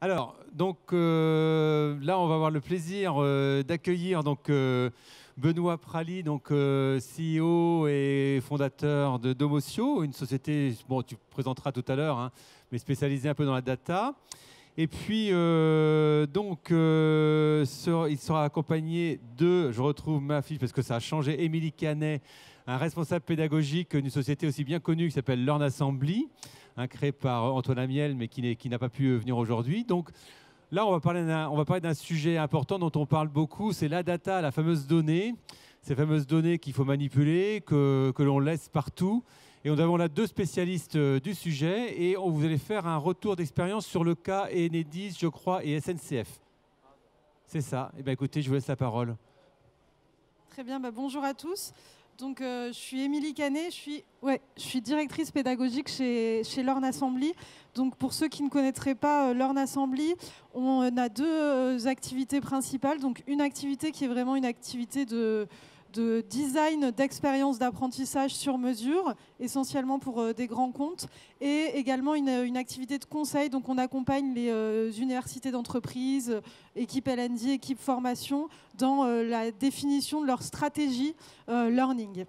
Alors, donc là, on va avoir le plaisir d'accueillir Benoît Praly, CEO et fondateur de Domotio, une société, bon, tu présenteras tout à l'heure, hein, mais spécialisée un peu dans la data. Et puis, il sera accompagné de, je retrouve ma fiche parce que ça a changé, Émilie Canet, un responsable pédagogique d'une société aussi bien connue qui s'appelle Learn Assembly, hein, créée par Antoine Amiel, mais qui n'a pas pu venir aujourd'hui. Donc là, on va parler d'un sujet important dont on parle beaucoup, c'est la data, la fameuse donnée. Ces fameuses données qu'il faut manipuler, que l'on laisse partout. Et nous avons là deux spécialistes du sujet et vous allez faire un retour d'expérience sur le cas Enedis, je crois, et SNCF. C'est ça. Eh bien, écoutez, je vous laisse la parole. Très bien, bonjour à tous. Donc, je suis Émilie Canet, je suis directrice pédagogique chez Learn Assembly. Donc, pour ceux qui ne connaîtraient pas Learn Assembly, on a deux activités principales. Donc, une activité qui est vraiment une activité de design d'expérience d'apprentissage sur mesure, essentiellement pour des grands comptes, et également une activité de conseil. Donc on accompagne les universités d'entreprise, équipe L&D, équipe formation, dans la définition de leur stratégie learning.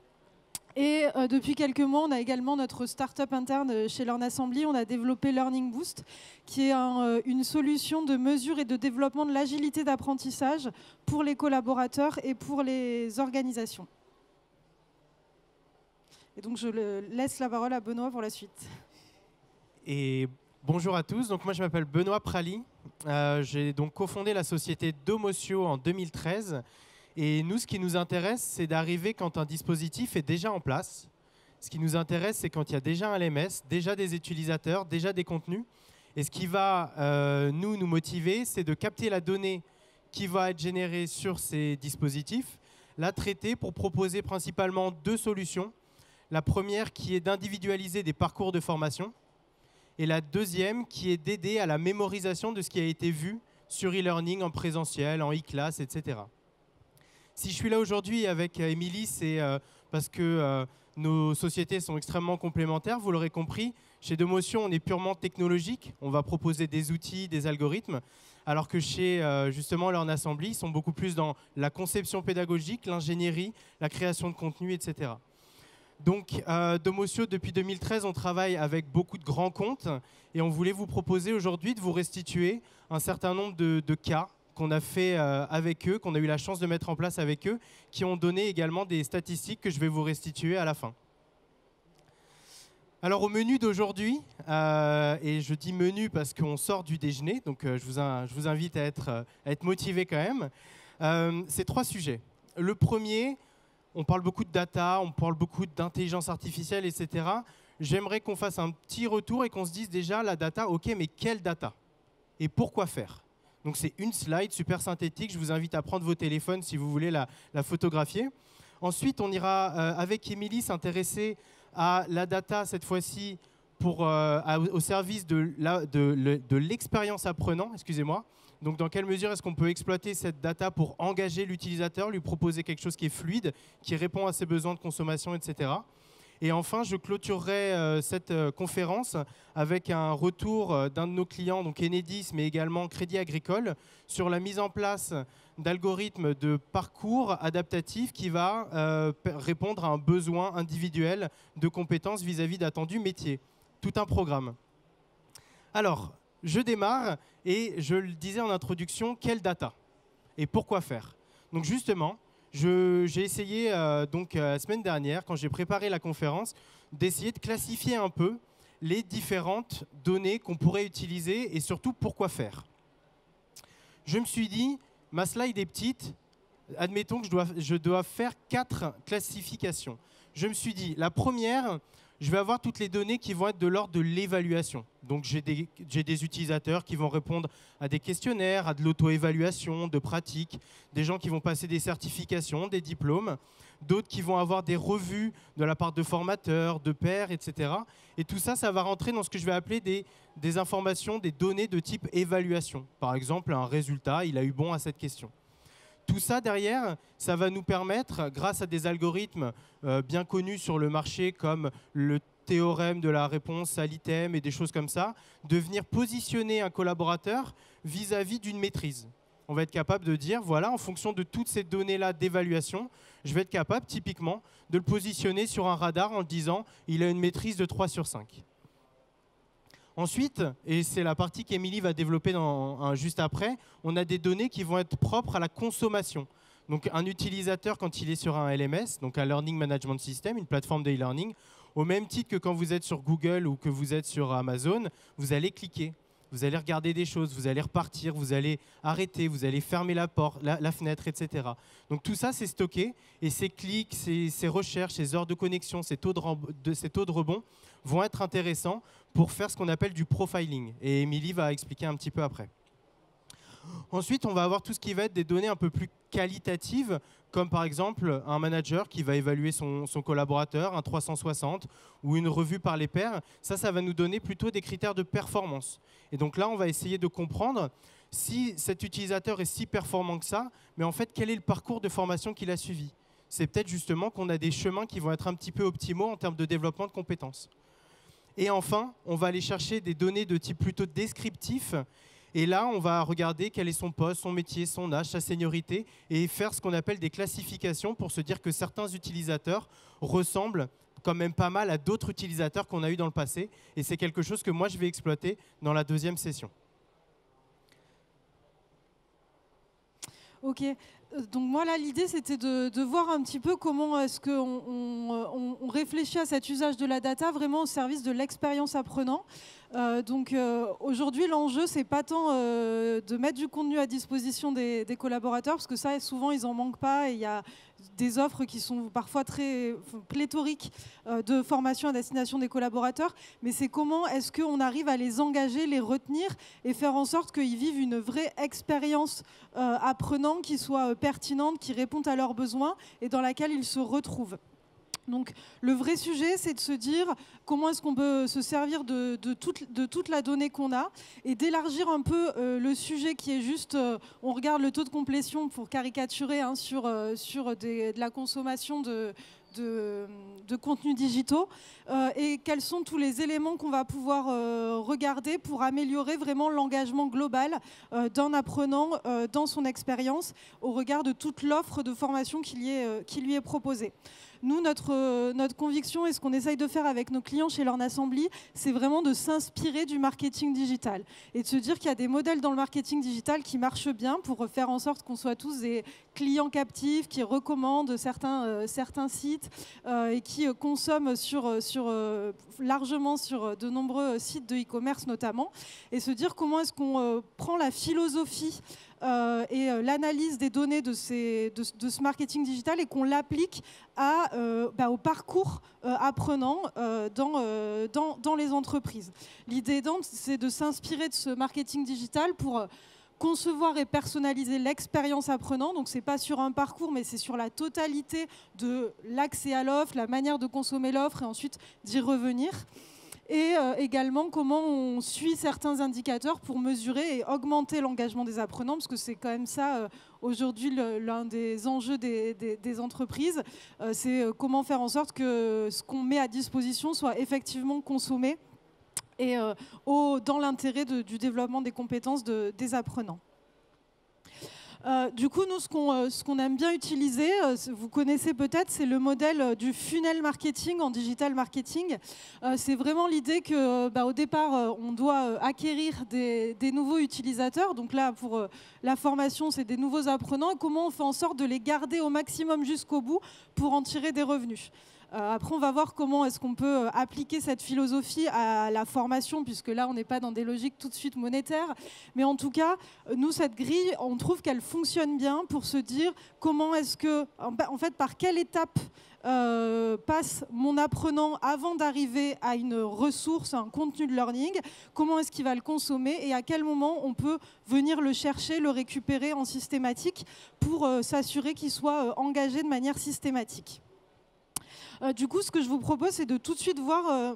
Et depuis quelques mois, on a également notre start-up interne chez Learn Assembly. On a développé Learning Boost, qui est une solution de mesure et de développement de l'agilité d'apprentissage pour les collaborateurs et pour les organisations. Et donc, je laisse la parole à Benoît pour la suite. Et bonjour à tous. Donc, moi, je m'appelle Benoît Praly. J'ai donc cofondé la société Domotio en 2013. Et nous, ce qui nous intéresse, c'est d'arriver quand un dispositif est déjà en place. Ce qui nous intéresse, c'est quand il y a déjà un LMS, déjà des utilisateurs, déjà des contenus. Et ce qui va nous motiver, c'est de capter la donnée qui va être générée sur ces dispositifs, la traiter pour proposer principalement deux solutions. La première qui est d'individualiser des parcours de formation et la deuxième qui est d'aider à la mémorisation de ce qui a été vu sur e-learning en présentiel, en e-class, etc. Si je suis là aujourd'hui avec Émilie, c'est parce que nos sociétés sont extrêmement complémentaires. Vous l'aurez compris, chez Domotio, on est purement technologique. On va proposer des outils, des algorithmes, alors que chez justement Learn Assembly, ils sont beaucoup plus dans la conception pédagogique, l'ingénierie, la création de contenu, etc. Donc, Domotio, depuis 2013, on travaille avec beaucoup de grands comptes et on voulait vous proposer aujourd'hui de vous restituer un certain nombre de cas qu'on a fait avec eux, qu'on a eu la chance de mettre en place avec eux, qui ont donné également des statistiques que je vais vous restituer à la fin. Alors au menu d'aujourd'hui, et je dis menu parce qu'on sort du déjeuner, donc je vous invite à être motivé quand même, c'est trois sujets. Le premier, on parle beaucoup de data, on parle beaucoup d'intelligence artificielle, etc. J'aimerais qu'on fasse un petit retour et qu'on se dise déjà, la data, ok, mais quelle data? Et pourquoi faire? Donc c'est une slide super synthétique. Je vous invite à prendre vos téléphones si vous voulez la photographier. Ensuite, on ira avec Émilie s'intéresser à la data, cette fois-ci, au service de l'expérience apprenant. Excusez-moi. Donc dans quelle mesure est-ce qu'on peut exploiter cette data pour engager l'utilisateur, lui proposer quelque chose qui est fluide, qui répond à ses besoins de consommation, etc. Et enfin, je clôturerai cette conférence avec un retour d'un de nos clients, donc Enedis, mais également Crédit Agricole, sur la mise en place d'algorithmes de parcours adaptatifs qui va répondre à un besoin individuel de compétences vis-à-vis d'attendus métiers. Tout un programme. Alors, je démarre et je le disais en introduction, quelle data et pourquoi faire? Donc justement, j'ai essayé la semaine dernière, quand j'ai préparé la conférence, d'essayer de classifier un peu les différentes données qu'on pourrait utiliser et surtout pourquoi faire. Je me suis dit, ma slide est petite, admettons que je dois faire 4 classifications. Je me suis dit, la première, je vais avoir toutes les données qui vont être de l'ordre de l'évaluation. Donc j'ai des utilisateurs qui vont répondre à des questionnaires, à de l'auto-évaluation, de pratiques, des gens qui vont passer des certifications, des diplômes, d'autres qui vont avoir des revues de la part de formateurs, de pairs, etc. Et tout ça, ça va rentrer dans ce que je vais appeler des informations, des données de type évaluation. Par exemple, un résultat, il a eu bon à cette question. Tout ça, derrière, ça va nous permettre, grâce à des algorithmes bien connus sur le marché comme le théorème de la réponse à l'item et des choses comme ça, de venir positionner un collaborateur vis-à-vis d'une maîtrise. On va être capable de dire, voilà, en fonction de toutes ces données-là d'évaluation, je vais être capable, typiquement, de le positionner sur un radar en disant, il a une maîtrise de 3 sur 5. Ensuite, et c'est la partie qu'Emilie va développer juste après, on a des données qui vont être propres à la consommation. Donc un utilisateur, quand il est sur un LMS, donc un Learning Management System, une plateforme d'e-learning, au même titre que quand vous êtes sur Google ou que vous êtes sur Amazon, vous allez cliquer, vous allez regarder des choses, vous allez repartir, vous allez arrêter, vous allez fermer la porte, la fenêtre, etc. Donc tout ça, c'est stocké et ces clics, ces recherches, ces heures de connexion, ces taux de rebond vont être intéressants pour faire ce qu'on appelle du profiling. Et Émilie va expliquer un petit peu après. Ensuite, on va avoir tout ce qui va être des données un peu plus qualitatives, comme par exemple un manager qui va évaluer son collaborateur, un 360 ou une revue par les pairs. Ça va nous donner plutôt des critères de performance. Et donc là, on va essayer de comprendre si cet utilisateur est si performant que ça, mais en fait, quel est le parcours de formation qu'il a suivi. C'est peut-être justement qu'on a des chemins qui vont être un petit peu optimaux en termes de développement de compétences. Et enfin, on va aller chercher des données de type plutôt descriptif. Et là, on va regarder quel est son poste, son métier, son âge, sa seniorité et faire ce qu'on appelle des classifications pour se dire que certains utilisateurs ressemblent quand même pas mal à d'autres utilisateurs qu'on a eu dans le passé. Et c'est quelque chose que moi, je vais exploiter dans la deuxième session. Ok. Donc moi, là, l'idée, c'était de voir un petit peu comment est-ce qu'on réfléchit à cet usage de la data vraiment au service de l'expérience apprenant. Aujourd'hui, l'enjeu, c'est pas tant de mettre du contenu à disposition des collaborateurs, parce que ça, souvent, ils en manquent pas, et il y a des offres qui sont parfois très pléthoriques de formation à destination des collaborateurs, mais c'est comment est-ce qu'on arrive à les engager, les retenir, et faire en sorte qu'ils vivent une vraie expérience apprenante qui soit pertinente, qui réponde à leurs besoins, et dans laquelle ils se retrouvent. Donc le vrai sujet, c'est de se dire comment est-ce qu'on peut se servir de toute la donnée qu'on a et d'élargir un peu le sujet qui est juste, on regarde le taux de complétion pour caricaturer hein, sur de la consommation de contenus digitaux et quels sont tous les éléments qu'on va pouvoir regarder pour améliorer vraiment l'engagement global d'un apprenant dans son expérience au regard de toute l'offre de formation qui lui est proposée. Nous, notre conviction et ce qu'on essaye de faire avec nos clients chez Learn Assembly, c'est vraiment de s'inspirer du marketing digital et de se dire qu'il y a des modèles dans le marketing digital qui marchent bien pour faire en sorte qu'on soit tous des clients captifs qui recommandent certains sites et qui consomment largement sur de nombreux sites de e-commerce notamment, et se dire comment est-ce qu'on prend la philosophie et l'analyse des données de ce marketing digital et qu'on l'applique au parcours apprenant dans les entreprises. L'idée, c'est de s'inspirer de ce marketing digital pour concevoir et personnaliser l'expérience apprenant. Donc, ce n'est pas sur un parcours, mais c'est sur la totalité de l'accès à l'offre, la manière de consommer l'offre et ensuite d'y revenir. Et également comment on suit certains indicateurs pour mesurer et augmenter l'engagement des apprenants, parce que c'est quand même ça aujourd'hui l'un des enjeux des entreprises, c'est comment faire en sorte que ce qu'on met à disposition soit effectivement consommé et dans l'intérêt du développement des compétences des apprenants. Du coup, nous, ce qu'on aime bien utiliser, vous connaissez peut-être, c'est le modèle du funnel marketing en digital marketing. C'est vraiment l'idée qu'au départ, on doit acquérir des nouveaux utilisateurs. Donc là, pour la formation, c'est des nouveaux apprenants. Et comment on fait en sorte de les garder au maximum jusqu'au bout pour en tirer des revenus. Après, on va voir comment est-ce qu'on peut appliquer cette philosophie à la formation, puisque là, on n'est pas dans des logiques tout de suite monétaires. Mais en tout cas, nous, cette grille, on trouve qu'elle fonctionne bien pour se dire comment est-ce que, en fait, par quelle étape passe mon apprenant avant d'arriver à une ressource, à un contenu de learning, comment est-ce qu'il va le consommer et à quel moment on peut venir le chercher, le récupérer en systématique pour s'assurer qu'il soit engagé de manière systématique. Du coup, ce que je vous propose, c'est de tout de suite voir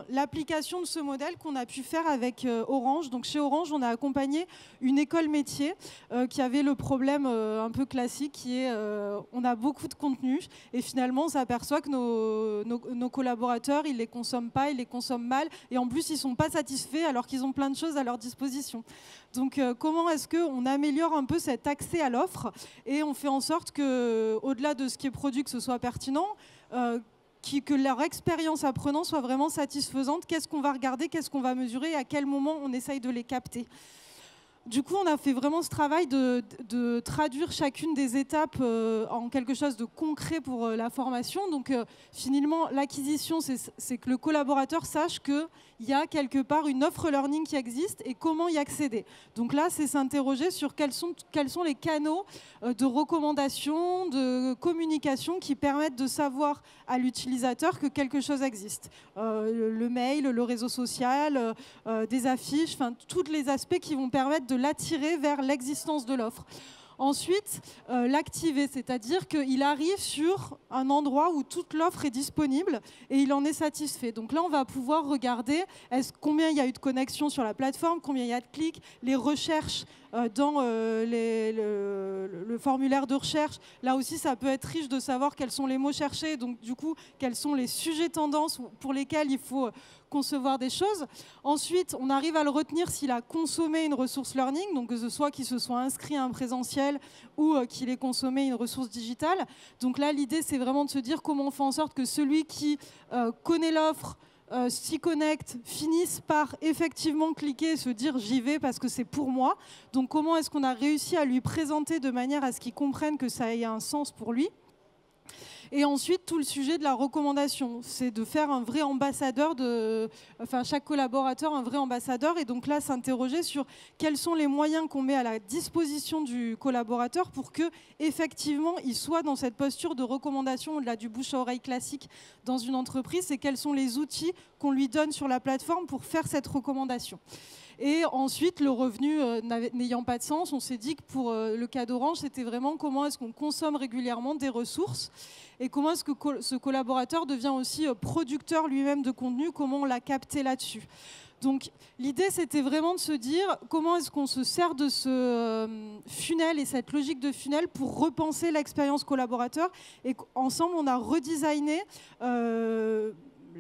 l'application de ce modèle qu'on a pu faire avec Orange. Donc chez Orange, on a accompagné une école métier qui avait le problème un peu classique qui est on a beaucoup de contenu et finalement on s'aperçoit que nos collaborateurs, ils les consomment pas, ils les consomment mal et en plus ils sont pas satisfaits alors qu'ils ont plein de choses à leur disposition. Donc comment est-ce qu'on améliore un peu cet accès à l'offre et on fait en sorte que, au-delà de ce qui est produit, que ce soit pertinent, que leur expérience apprenant soit vraiment satisfaisante. Qu'est-ce qu'on va regarder, qu'est-ce qu'on va mesurer et à quel moment on essaye de les capter. Du coup, on a fait vraiment ce travail de traduire chacune des étapes en quelque chose de concret pour la formation. Donc, finalement, l'acquisition, c'est que le collaborateur sache qu'il y a quelque part une offre learning qui existe et comment y accéder. Donc là, c'est s'interroger sur quels sont les canaux de recommandation, de communication qui permettent de savoir à l'utilisateur que quelque chose existe. Le mail, le réseau social, des affiches, enfin, tous les aspects qui vont permettre de l'attirer vers l'existence de l'offre. Ensuite, l'activer, c'est-à-dire qu'il arrive sur un endroit où toute l'offre est disponible et il en est satisfait. Donc là, on va pouvoir regarder combien il y a eu de connexions sur la plateforme, combien il y a de clics, les recherches dans le formulaire de recherche. Là aussi, ça peut être riche de savoir quels sont les mots cherchés, donc du coup, quels sont les sujets tendances pour lesquels il faut concevoir des choses. Ensuite, on arrive à le retenir s'il a consommé une ressource learning, donc que ce soit qu'il se soit inscrit à un présentiel ou qu'il ait consommé une ressource digitale. Donc là, l'idée, c'est vraiment de se dire comment on fait en sorte que celui qui connaît l'offre, s'y connecte, finisse par effectivement cliquer et se dire j'y vais parce que c'est pour moi. Donc comment est-ce qu'on a réussi à lui présenter de manière à ce qu'il comprenne que ça ait un sens pour lui. Et ensuite, tout le sujet de la recommandation, c'est de faire un vrai ambassadeur, chaque collaborateur un vrai ambassadeur, et donc là, s'interroger sur quels sont les moyens qu'on met à la disposition du collaborateur pour que, effectivement, il soit dans cette posture de recommandation au-delà du bouche à oreille classique dans une entreprise, et quels sont les outils qu'on lui donne sur la plateforme pour faire cette recommandation. Et ensuite, le revenu n'ayant pas de sens, on s'est dit que pour le cas d'Orange, c'était vraiment comment est-ce qu'on consomme régulièrement des ressources et comment est-ce que ce collaborateur devient aussi producteur lui-même de contenu, comment on l'a capté là-dessus. Donc l'idée, c'était vraiment de se dire comment est-ce qu'on se sert de ce funnel et cette logique de funnel pour repenser l'expérience collaborateur. Et ensemble, on a redesigné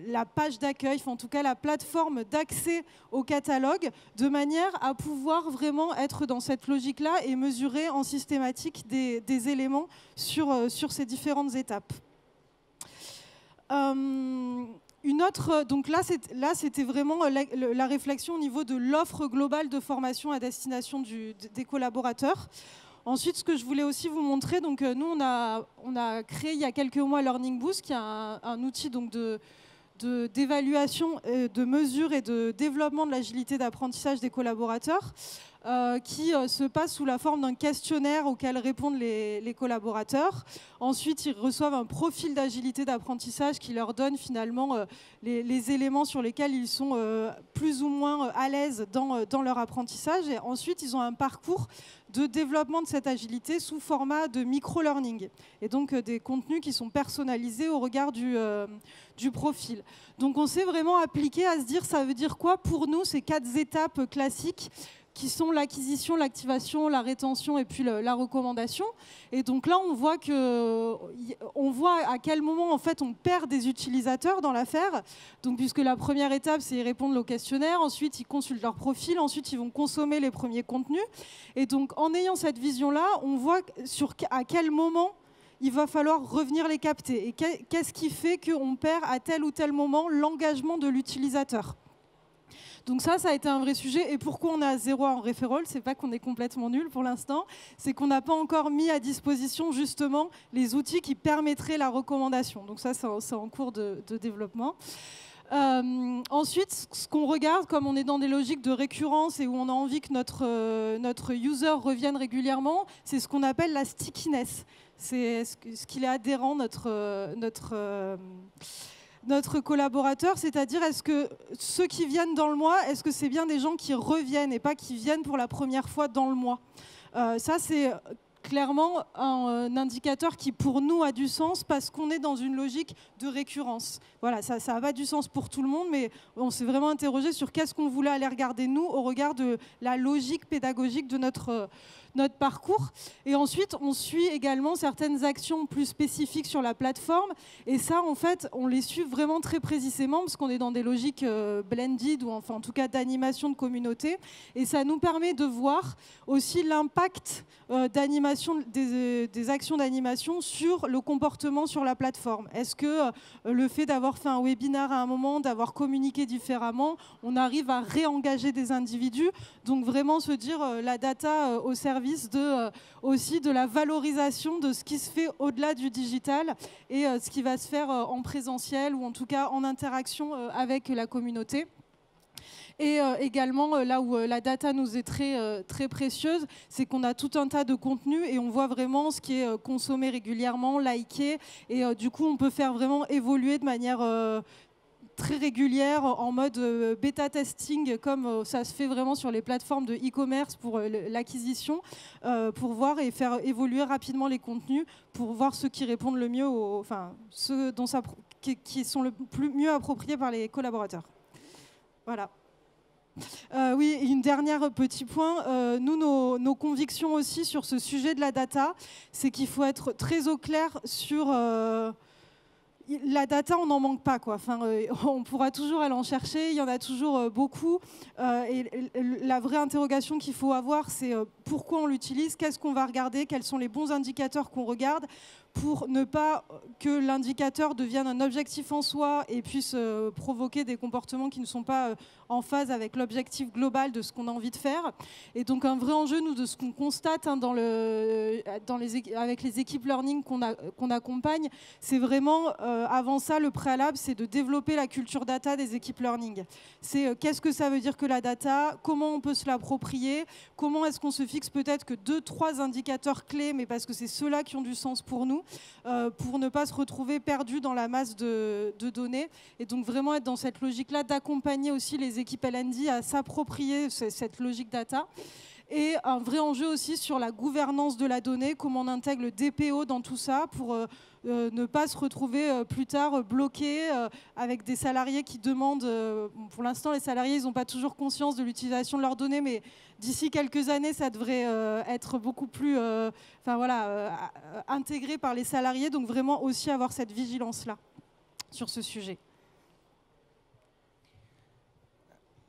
la page d'accueil, en tout cas la plateforme d'accès au catalogue, de manière à pouvoir vraiment être dans cette logique-là et mesurer en systématique des éléments sur ces différentes étapes. Donc là, c'était vraiment la réflexion au niveau de l'offre globale de formation à destination des collaborateurs. Ensuite, ce que je voulais aussi vous montrer, donc nous, on a créé il y a quelques mois Learning Boost, qui est un outil donc d'évaluation, de mesure et de développement de l'agilité d'apprentissage des collaborateurs qui se passe sous la forme d'un questionnaire auquel répondent les collaborateurs. Ensuite, ils reçoivent un profil d'agilité d'apprentissage qui leur donne finalement les éléments sur lesquels ils sont plus ou moins à l'aise dans leur apprentissage. Et ensuite, ils ont un parcours de développement de cette agilité sous format de micro-learning. Et donc des contenus qui sont personnalisés au regard du profil. Donc on s'est vraiment appliqué à se dire, ça veut dire quoi pour nous ces 4 étapes classiques qui sont l'acquisition, l'activation, la rétention et puis la recommandation. Et donc là, on voit à quel moment en fait on perd des utilisateurs dans l'affaire. Donc puisque la première étape, c'est ils répondent au questionnaire, ensuite ils consultent leur profil, ensuite ils vont consommer les premiers contenus. Et donc en ayant cette vision-là, on voit à quel moment il va falloir revenir les capter. Et qu'est-ce qui fait qu'on perd à tel ou tel moment l'engagement de l'utilisateur. Donc ça a été un vrai sujet. Et pourquoi on a 0 en referral? C'est pas qu'on est complètement nul pour l'instant, c'est qu'on n'a pas encore mis à disposition justement les outils qui permettraient la recommandation. Donc ça, c'est en cours de développement. Ensuite, ce qu'on regarde, comme on est dans des logiques de récurrence et où on a envie que notre user revienne régulièrement, c'est ce qu'on appelle la stickiness. C'est ce qu'il est adhérent, notre collaborateur, c'est-à-dire est-ce que ceux qui viennent dans le mois, est-ce que c'est bien des gens qui reviennent et pas qui viennent pour la première fois dans le mois. Ça, c'est clairement un indicateur qui pour nous a du sens parce qu'on est dans une logique de récurrence. Voilà, ça n'a pas du sens pour tout le monde, mais on s'est vraiment interrogé sur qu'est-ce qu'on voulait aller regarder nous au regard de la logique pédagogique de notre parcours. Et ensuite, on suit également certaines actions plus spécifiques sur la plateforme. Et ça, en fait, on les suit vraiment très précisément parce qu'on est dans des logiques blended ou enfin en tout cas d'animation de communauté. Et ça nous permet de voir aussi l'impact d'animation, des actions d'animation sur le comportement sur la plateforme. Est-ce que le fait d'avoir fait un webinaire à un moment, d'avoir communiqué différemment, on arrive à réengager des individus? Donc vraiment se dire la data au service aussi de la valorisation de ce qui se fait au-delà du digital et ce qui va se faire en présentiel ou en tout cas en interaction avec la communauté. Et également, là où la data nous est très précieuse, c'est qu'on a tout un tas de contenus et on voit vraiment ce qui est consommé régulièrement, liké. Et du coup, on peut faire vraiment évoluer de manière très régulière en mode bêta testing comme ça se fait vraiment sur les plateformes de e-commerce pour l'acquisition, pour voir et faire évoluer rapidement les contenus pour voir ceux qui répondent le mieux, enfin ceux dont qui sont le mieux appropriés par les collaborateurs. Voilà. Oui, une dernière petit point. Nous, nos convictions aussi sur ce sujet de la data, c'est qu'il faut être très au clair sur la data, on n'en manque pas, quoi. Enfin, on pourra toujours aller en chercher, il y en a toujours beaucoup. Et la vraie interrogation qu'il faut avoir, c'est pourquoi on l'utilise, qu'est-ce qu'on va regarder, quels sont les bons indicateurs qu'on regarde, pour ne pas que l'indicateur devienne un objectif en soi et puisse provoquer des comportements qui ne sont pas en phase avec l'objectif global de ce qu'on a envie de faire. Et donc un vrai enjeu, nous, de ce qu'on constate hein, avec les équipes learning qu'on accompagne, c'est vraiment, avant ça, le préalable, c'est de développer la culture data des équipes learning. C'est qu'est-ce que ça veut dire que la data, comment on peut se l'approprier, comment est-ce qu'on se fixe peut-être que 2-3 indicateurs clés, mais parce que c'est ceux-là qui ont du sens pour nous, pour ne pas se retrouver perdu dans la masse de données. Et donc vraiment être dans cette logique-là d'accompagner aussi les équipes L&D à s'approprier cette logique data. Et un vrai enjeu aussi sur la gouvernance de la donnée, comment on intègre le DPO dans tout ça pour ne pas se retrouver plus tard bloqué avec des salariés qui demandent... pour l'instant, les salariés, ils n'ont pas toujours conscience de l'utilisation de leurs données, mais d'ici quelques années, ça devrait être beaucoup plus intégré par les salariés. Donc vraiment aussi avoir cette vigilance-là sur ce sujet.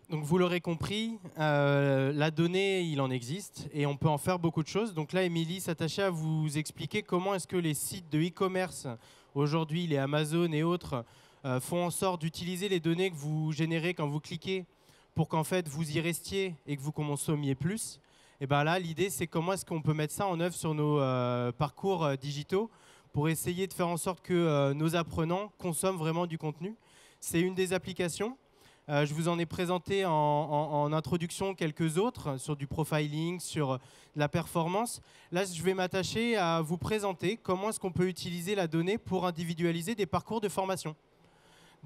Donc vous l'aurez compris, la donnée, il en existe et on peut en faire beaucoup de choses. Donc là, Émilie s'attachait à vous expliquer comment est-ce que les sites de e-commerce, aujourd'hui les Amazon et autres, font en sorte d'utiliser les données que vous générez quand vous cliquez pour qu'en fait vous y restiez et que vous consommiez plus. Et bien là, l'idée, c'est comment est-ce qu'on peut mettre ça en œuvre sur nos parcours digitaux pour essayer de faire en sorte que nos apprenants consomment vraiment du contenu. C'est une des applications. Je vous en ai présenté en introduction quelques autres sur du profiling, sur la performance. Là, je vais m'attacher à vous présenter comment est-ce qu'on peut utiliser la donnée pour individualiser des parcours de formation.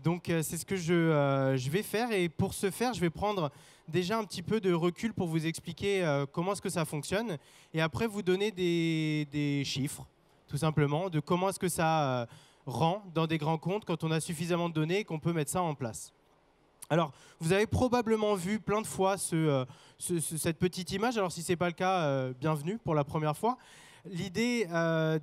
Donc, c'est ce que je vais faire. Et pour ce faire, je vais prendre déjà un petit peu de recul pour vous expliquer comment est-ce que ça fonctionne. Et après, vous donner des chiffres, tout simplement, de comment est-ce que ça rend dans des grands comptes quand on a suffisamment de données et qu'on peut mettre ça en place. Alors, vous avez probablement vu plein de fois cette petite image. Alors, si ce n'est pas le cas, bienvenue pour la première fois. L'idée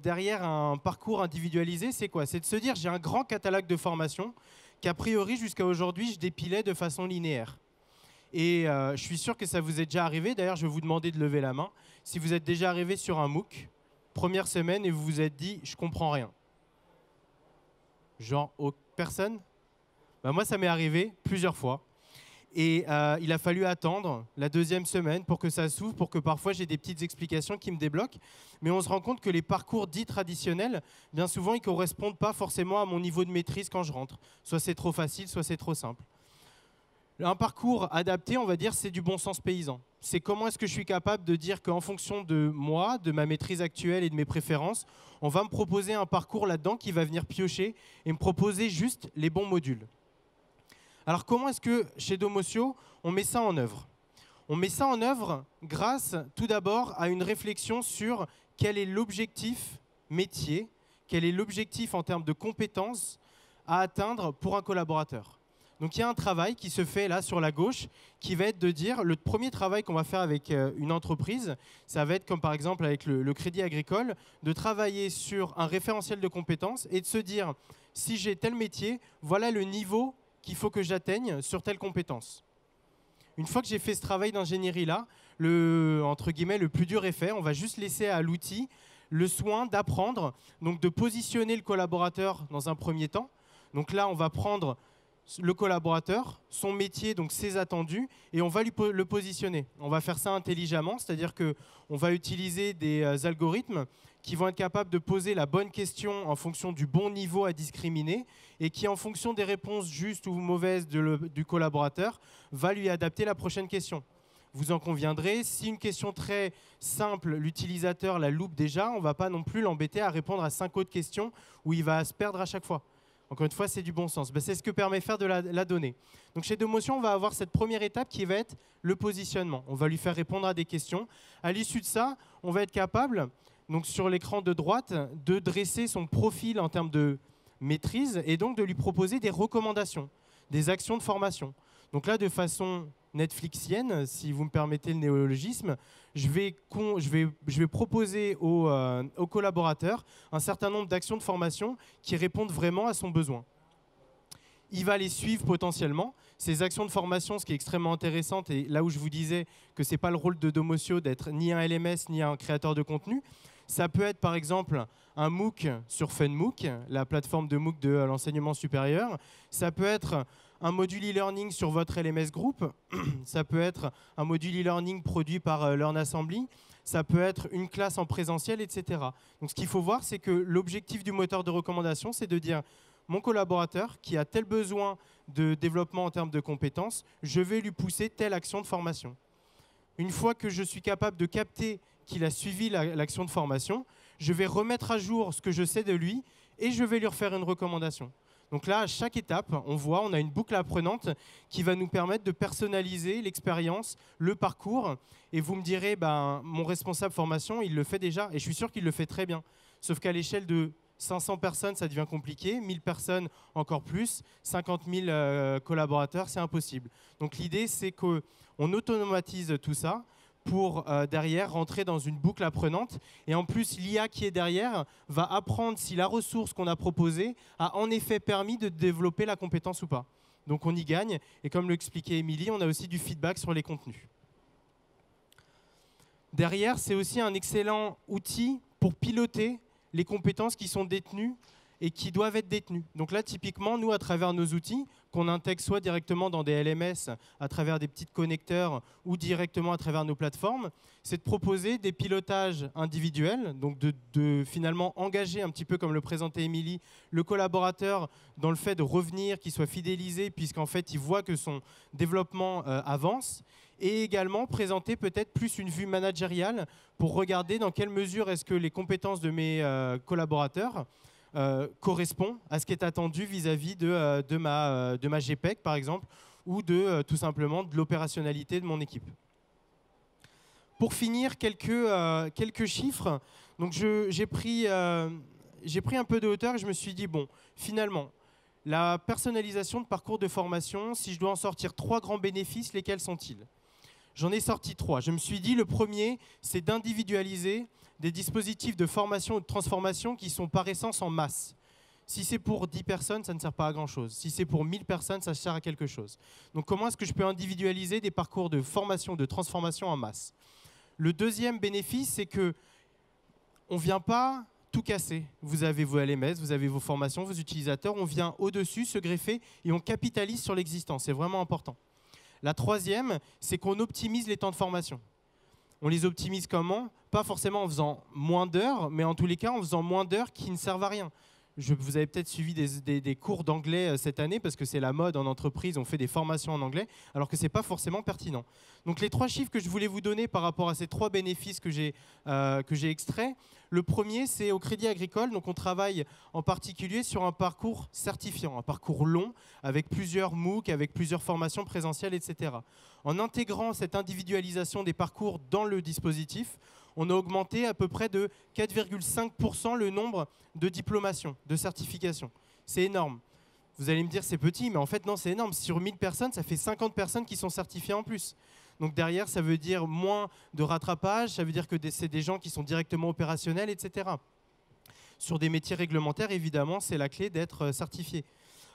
derrière un parcours individualisé, c'est quoi? C'est de se dire, j'ai un grand catalogue de formations qu'a priori, jusqu'à aujourd'hui, je dépilais de façon linéaire. Et je suis sûr que ça vous est déjà arrivé. D'ailleurs, je vais vous demander de lever la main. Si vous êtes déjà arrivé sur un MOOC, première semaine, et vous vous êtes dit, je ne comprends rien. Genre, personne? Ben moi, ça m'est arrivé plusieurs fois. Et il a fallu attendre la deuxième semaine pour que ça s'ouvre, pour que parfois j'ai des petites explications qui me débloquent. Mais on se rend compte que les parcours dits traditionnels, bien souvent, ils ne correspondent pas forcément à mon niveau de maîtrise quand je rentre. Soit c'est trop facile, soit c'est trop simple. Un parcours adapté, on va dire, c'est du bon sens paysan. C'est comment est-ce que je suis capable de dire qu'en fonction de moi, de ma maîtrise actuelle et de mes préférences, on va me proposer un parcours là-dedans qui va venir piocher et me proposer juste les bons modules. Alors comment est-ce que chez Domocio, on met ça en œuvre? On met ça en œuvre grâce tout d'abord à une réflexion sur quel est l'objectif métier, quel est l'objectif en termes de compétences à atteindre pour un collaborateur. Donc il y a un travail qui se fait là sur la gauche qui va être de dire, le premier travail qu'on va faire avec une entreprise, ça va être comme par exemple avec le Crédit Agricole, de travailler sur un référentiel de compétences et de se dire, si j'ai tel métier, voilà le niveau qu'il faut que j'atteigne sur telle compétence. Une fois que j'ai fait ce travail d'ingénierie-là, entre guillemets, le plus dur est fait. On va juste laisser à l'outil le soin d'apprendre, donc de positionner le collaborateur dans un premier temps. Donc là, on va prendre le collaborateur, son métier, donc ses attendus, et on va le positionner. On va faire ça intelligemment, c'est-à-dire qu'on va utiliser des algorithmes qui vont être capables de poser la bonne question en fonction du bon niveau à discriminer et qui, en fonction des réponses justes ou mauvaises du collaborateur, va lui adapter la prochaine question. Vous en conviendrez, si une question très simple, l'utilisateur la loupe déjà, on ne va pas non plus l'embêter à répondre à 5 autres questions où il va se perdre à chaque fois. Encore une fois, c'est du bon sens. C'est ce que permet faire de la donnée. Donc chez Domotion, on va avoir cette première étape qui va être le positionnement. On va lui faire répondre à des questions. À l'issue de ça, on va être capable, donc sur l'écran de droite, de dresser son profil en termes de maîtrise et donc de lui proposer des recommandations, des actions de formation. Donc là, de façon netflixienne, si vous me permettez le néologisme, je vais proposer aux collaborateurs un certain nombre d'actions de formation qui répondent vraiment à son besoin. Il va les suivre potentiellement. Ces actions de formation, ce qui est extrêmement intéressant, et là où je vous disais que ce n'est pas le rôle de Domocio d'être ni un LMS ni un créateur de contenu, ça peut être par exemple un MOOC sur FunMOOC, la plateforme de MOOC de l'enseignement supérieur. Ça peut être un module e-learning sur votre LMS Group. Ça peut être un module e-learning produit par LearnAssembly. Ça peut être une classe en présentiel, etc. Donc ce qu'il faut voir, c'est que l'objectif du moteur de recommandation, c'est de dire mon collaborateur qui a tel besoin de développement en termes de compétences, je vais lui pousser telle action de formation. Une fois que je suis capable de capter qu'il a suivi l'action de formation, je vais remettre à jour ce que je sais de lui et je vais lui refaire une recommandation. Donc là, à chaque étape, on a une boucle apprenante qui va nous permettre de personnaliser l'expérience, le parcours. Et vous me direz, mon responsable formation, il le fait déjà. Et je suis sûr qu'il le fait très bien. Sauf qu'à l'échelle de 500 personnes, ça devient compliqué. 1000 personnes, encore plus. 50 000 collaborateurs, c'est impossible. Donc l'idée, c'est qu'on automatise tout ça pour derrière rentrer dans une boucle apprenante. Et en plus, l'IA qui est derrière va apprendre si la ressource qu'on a proposée a en effet permis de développer la compétence ou pas. Donc on y gagne. Et comme l'expliquait Émilie, on a aussi du feedback sur les contenus. Derrière, c'est aussi un excellent outil pour piloter les compétences qui sont détenues et qui doivent être détenues. Donc là, typiquement, nous, à travers nos outils, qu'on intègre soit directement dans des LMS, à travers des petits connecteurs, ou directement à travers nos plateformes, c'est de proposer des pilotages individuels, donc de finalement engager un petit peu, comme le présentait Émilie, le collaborateur dans le fait de revenir, qu'il soit fidélisé, puisqu'en fait, il voit que son développement avance, et également présenter peut-être plus une vue managériale pour regarder dans quelle mesure est-ce que les compétences de mes collaborateurs correspond à ce qui est attendu vis-à-vis de ma GPEC, par exemple, ou tout simplement de l'opérationnalité de mon équipe. Pour finir, quelques chiffres. Donc j'ai pris un peu de hauteur et je me suis dit, bon, finalement, la personnalisation de parcours de formation, si je dois en sortir 3 grands bénéfices, lesquels sont-ils ? J'en ai sorti 3. Je me suis dit, le premier, c'est d'individualiser des dispositifs de formation ou de transformation qui sont par essence en masse. Si c'est pour 10 personnes, ça ne sert pas à grand-chose. Si c'est pour 1000 personnes, ça sert à quelque chose. Donc comment est-ce que je peux individualiser des parcours de formation, de transformation en masse ? Le deuxième bénéfice, c'est qu'on ne vient pas tout casser. Vous avez vos LMS, vous avez vos formations, vos utilisateurs, on vient au-dessus se greffer et on capitalise sur l'existant. C'est vraiment important. La troisième, c'est qu'on optimise les temps de formation. On les optimise comment ? Pas forcément en faisant moins d'heures, mais en tous les cas en faisant moins d'heures qui ne servent à rien. Vous avez peut-être suivi des cours d'anglais cette année parce que c'est la mode en entreprise, on fait des formations en anglais, alors que ce n'est pas forcément pertinent. Donc les 3 chiffres que je voulais vous donner par rapport à ces 3 bénéfices que j'ai extraits, le premier, c'est au Crédit Agricole. Donc on travaille en particulier sur un parcours certifiant, un parcours long, avec plusieurs MOOC, avec plusieurs formations présentielles, etc. En intégrant cette individualisation des parcours dans le dispositif, on a augmenté à peu près de 4,5% le nombre de diplomations, de certifications. C'est énorme. Vous allez me dire c'est petit, mais en fait non, c'est énorme. Sur 1000 personnes, ça fait 50 personnes qui sont certifiées en plus. Donc derrière, ça veut dire moins de rattrapage, ça veut dire que c'est des gens qui sont directement opérationnels, etc. Sur des métiers réglementaires, évidemment, c'est la clé d'être certifié.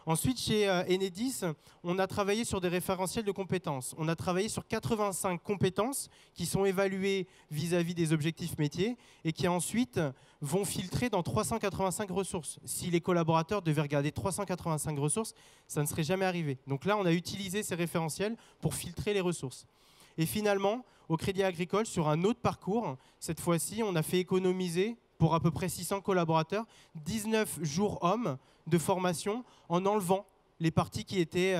Ensuite, chez Enedis, on a travaillé sur des référentiels de compétences. On a travaillé sur 85 compétences qui sont évaluées vis-à-vis des objectifs métiers et qui ensuite vont filtrer dans 385 ressources. Si les collaborateurs devaient regarder 385 ressources, ça ne serait jamais arrivé. Donc là, on a utilisé ces référentiels pour filtrer les ressources. Et finalement, au Crédit Agricole, sur un autre parcours, cette fois-ci, on a fait économiser pour à peu près 600 collaborateurs, 19 jours hommes de formation en enlevant les parties qui étaient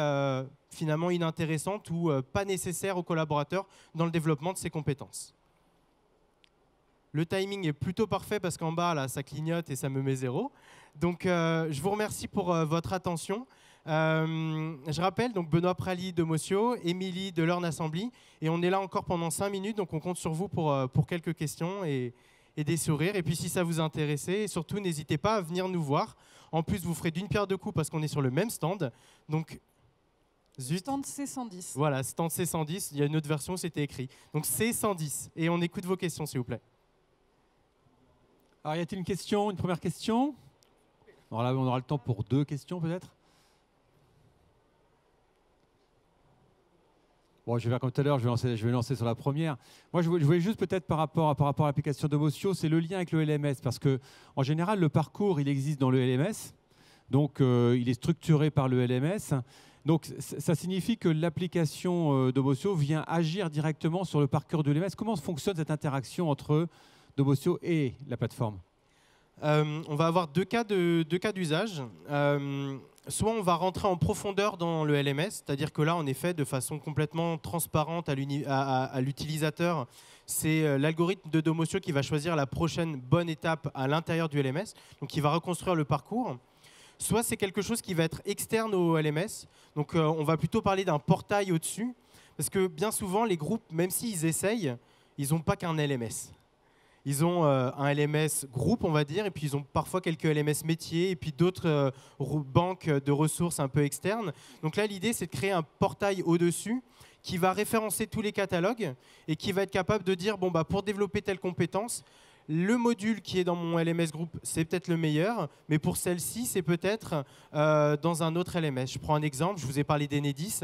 finalement inintéressantes ou pas nécessaires aux collaborateurs dans le développement de ces compétences. Le timing est plutôt parfait parce qu'en bas, là, ça clignote et ça me met 0. Donc, je vous remercie pour votre attention. Je rappelle, donc Benoît Prali de Mocio, Émilie de Learn Assembly, et on est là encore pendant 5 minutes, donc on compte sur vous pour quelques questions et des sourires. Et puis si ça vous intéressait, surtout n'hésitez pas à venir nous voir. En plus, vous ferez d'une pierre deux coups parce qu'on est sur le même stand. Donc, stand C110. Voilà, stand C110. Il y a une autre version, c'était écrit. Donc C110. Et on écoute vos questions, s'il vous plaît. Alors, y a-t-il une question, une première question? Alors là, on aura le temps pour 2 questions peut-être. Bon, je vais faire comme tout à l'heure, je vais lancer sur la première. Moi, je voulais juste peut-être par rapport à l'application de Mocio, c'est le lien avec le LMS. Parce qu'en général, le parcours, il existe dans le LMS. Donc, il est structuré par le LMS. Donc, ça signifie que l'application de Mocio vient agir directement sur le parcours de LMS. Comment fonctionne cette interaction entre Domocio et la plateforme? On va avoir deux cas d'usage. Soit on va rentrer en profondeur dans le LMS, c'est-à-dire que là, en effet, de façon complètement transparente à l'utilisateur, c'est l'algorithme de Domocio qui va choisir la prochaine bonne étape à l'intérieur du LMS, donc il va reconstruire le parcours. Soit c'est quelque chose qui va être externe au LMS, donc on va plutôt parler d'un portail au-dessus, parce que bien souvent, les groupes, même s'ils essayent, ils n'ont pas qu'un LMS. Ils ont un LMS groupe, on va dire, et puis ils ont parfois quelques LMS métiers, et puis d'autres banques de ressources un peu externes. Donc là, l'idée, c'est de créer un portail au-dessus qui va référencer tous les catalogues et qui va être capable de dire, bon, bah, pour développer telle compétence, le module qui est dans mon LMS group, c'est peut-être le meilleur, mais pour celle-ci, c'est peut-être dans un autre LMS. Je prends un exemple, je vous ai parlé d'Enedis.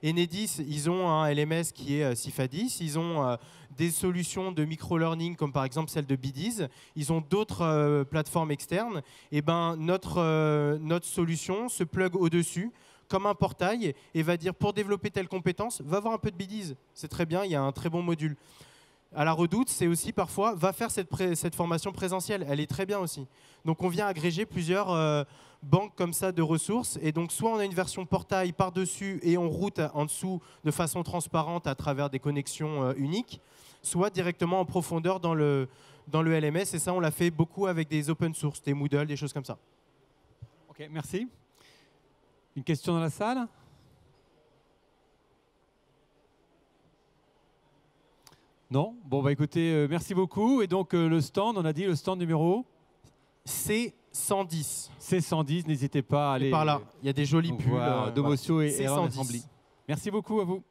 Enedis, ils ont un LMS qui est Cifadis, ils ont des solutions de micro-learning comme par exemple celle de Bidiz, ils ont d'autres plateformes externes. Et ben, notre solution se plug au-dessus comme un portail et va dire pour développer telle compétence, va voir un peu de Bidiz. C'est très bien, il y a un très bon module. À la Redoute, c'est aussi parfois, va faire cette formation présentielle. Elle est très bien aussi. Donc, on vient agréger plusieurs banques comme ça de ressources. Et donc, soit on a une version portail par-dessus et on route en dessous de façon transparente à travers des connexions uniques, soit directement en profondeur dans le LMS. Et ça, on l'a fait beaucoup avec des open source, des Moodle, des choses comme ça. Ok, merci. Une question dans la salle ? Non? Bon, bah écoutez, merci beaucoup. Et donc, le stand, on a dit le stand numéro C110. C110, n'hésitez pas à aller par là. Il y a des jolies pulls. Domocio et C110. Learn Assembly. Merci beaucoup à vous.